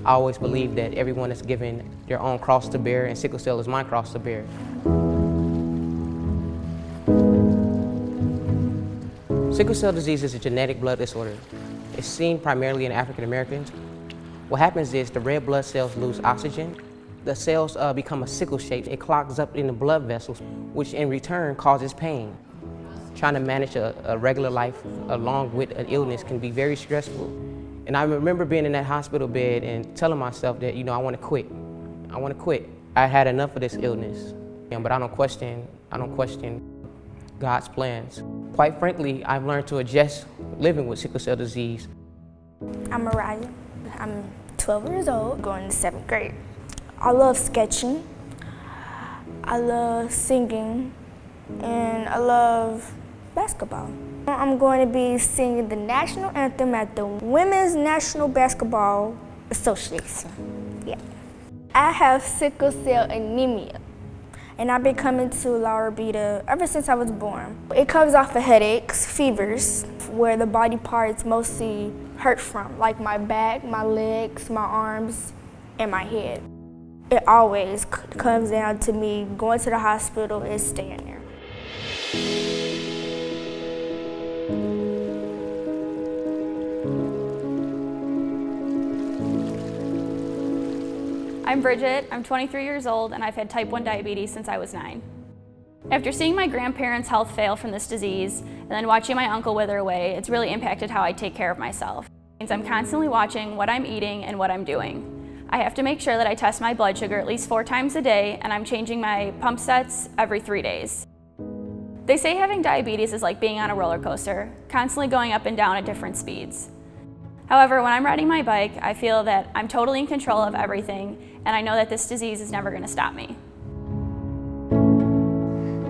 I always believe that everyone is given their own cross to bear, and sickle cell is my cross to bear. Sickle cell disease is a genetic blood disorder. It's seen primarily in African Americans. What happens is the red blood cells lose oxygen. The cells become a sickle shape. It clogs up in the blood vessels, which in return causes pain. Trying to manage a regular life along with an illness can be very stressful. And I remember being in that hospital bed and telling myself that, I want to quit. I want to quit. I had enough of this illness, but I don't question God's plans. Quite frankly, I've learned to adjust living with sickle cell disease. I'm Mariah. I'm 12 years old, going to 7th grade. I love sketching, I love singing, and I love basketball. I'm going to be singing the national anthem at the Women's National Basketball Association. Yeah. I have sickle cell anemia, and I've been coming to Rabida ever since I was born. It comes off of headaches, fevers, where the body parts mostly hurt from, like my back, my legs, my arms, and my head. It always comes down to me going to the hospital and staying there. I'm Bridget, I'm 23 years old, and I've had type 1 diabetes since I was 9. After seeing my grandparents' health fail from this disease, and then watching my uncle wither away, it's really impacted how I take care of myself. It means I'm constantly watching what I'm eating and what I'm doing. I have to make sure that I test my blood sugar at least 4 times a day, and I'm changing my pump sets every 3 days. They say having diabetes is like being on a roller coaster, constantly going up and down at different speeds. However, when I'm riding my bike, I feel that I'm totally in control of everything, and I know that this disease is never going to stop me.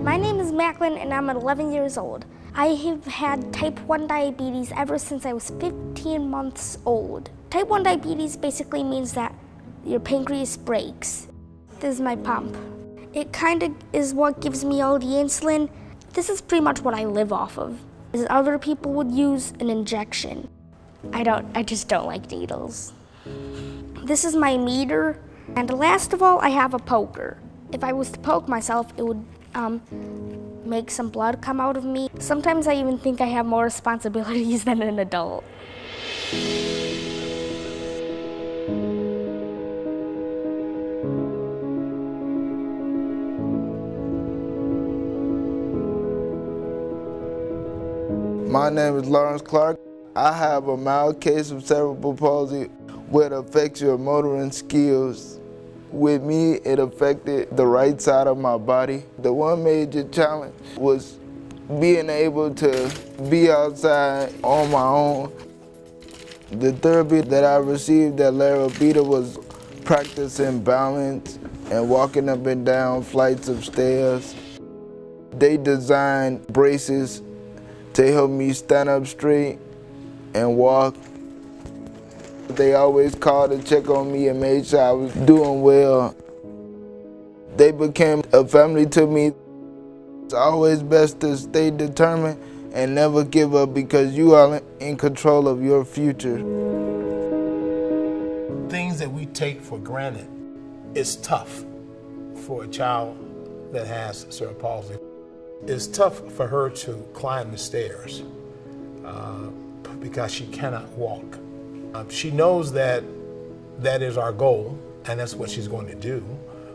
My name is Macklin, and I'm 11 years old. I have had type 1 diabetes ever since I was 15 months old. Type 1 diabetes basically means that your pancreas breaks. This is my pump. It kind of is what gives me all the insulin. This is pretty much what I live off of. As other people would use an injection. I just don't like needles. This is my meter, and last of all, I have a poker. If I was to poke myself, it would make some blood come out of me. Sometimes I even think I have more responsibilities than an adult. My name is Lawrence Clark. I have a mild case of cerebral palsy where it affects your motoring skills. With me, it affected the right side of my body. The one major challenge was being able to be outside on my own. The therapy that I received at Rabida was practicing balance and walking up and down flights of stairs. They designed braces to help me stand up straight and walk. They always called to check on me and made sure I was doing well. They became a family to me. It's always best to stay determined and never give up because you are in control of your future. Things that we take for granted is tough for a child that has cerebral palsy. It's tough for her to climb the stairs because she cannot walk. She knows that that is our goal, and that's what she's going to do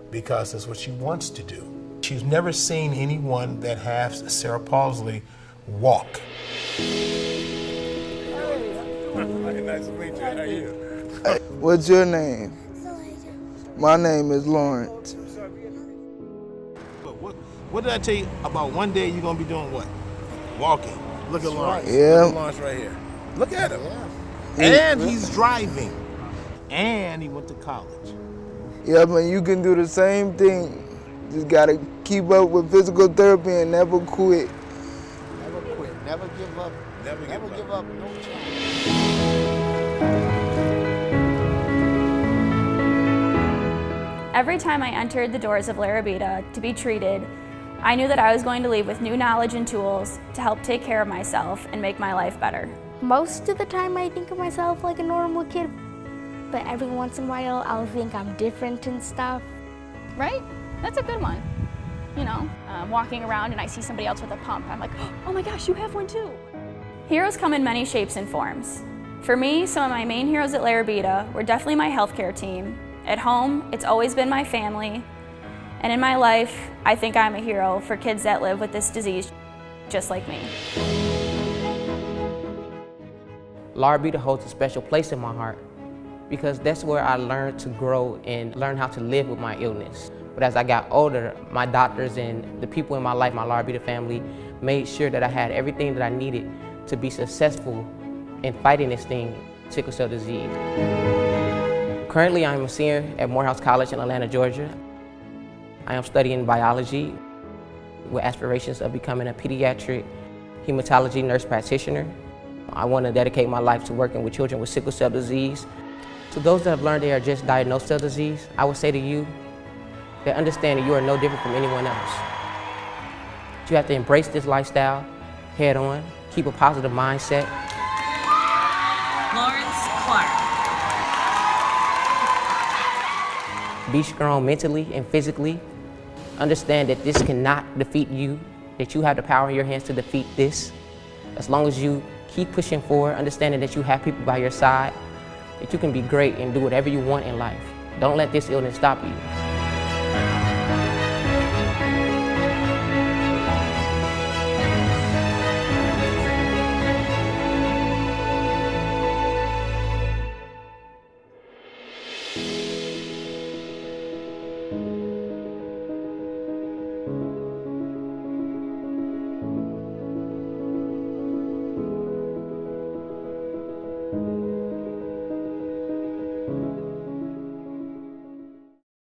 because that's what she wants to do. She's never seen anyone that has cerebral palsy walk. Nice to meet you. How are you? What's your name? My name is Lawrence. What did I tell you about one day you're going to be doing what? Walking. Look at Lawrence. Yeah. Look at Lawrence right here. Look at him. Yeah. And he's driving. And he went to college. Yeah, man, you can do the same thing. Just gotta keep up with physical therapy and never quit. Never quit. Never give up. Never give up. No chance. Every time I entered the doors of Rabida to be treated, I knew that I was going to leave with new knowledge and tools to help take care of myself and make my life better. Most of the time I think of myself like a normal kid. but every once in a while I'll think I'm different and stuff. Right? That's a good one. You know, walking around and I see somebody else with a pump, I'm like, oh my gosh, you have one too. Heroes come in many shapes and forms. For me, some of my main heroes at Rabida were definitely my healthcare team. At home, it's always been my family. And in my life, I think I'm a hero for kids that live with this disease, just like me. Rabida holds a special place in my heart because that's where I learned to grow and learn how to live with my illness. But as I got older, my doctors and the people in my life, my Rabida family, made sure that I had everything that I needed to be successful in fighting this thing, sickle cell disease. Currently, I'm a senior at Morehouse College in Atlanta, Georgia. I am studying biology with aspirations of becoming a pediatric hematology nurse practitioner. I want to dedicate my life to working with children with sickle cell disease. To those that have learned they are just diagnosed cell disease, I would say to you that understand that you are no different from anyone else. You have to embrace this lifestyle head on, keep a positive mindset. Be strong mentally and physically. Understand that this cannot defeat you, that you have the power in your hands to defeat this. As long as you keep pushing forward, understanding that you have people by your side, that you can be great and do whatever you want in life. Don't let this illness stop you.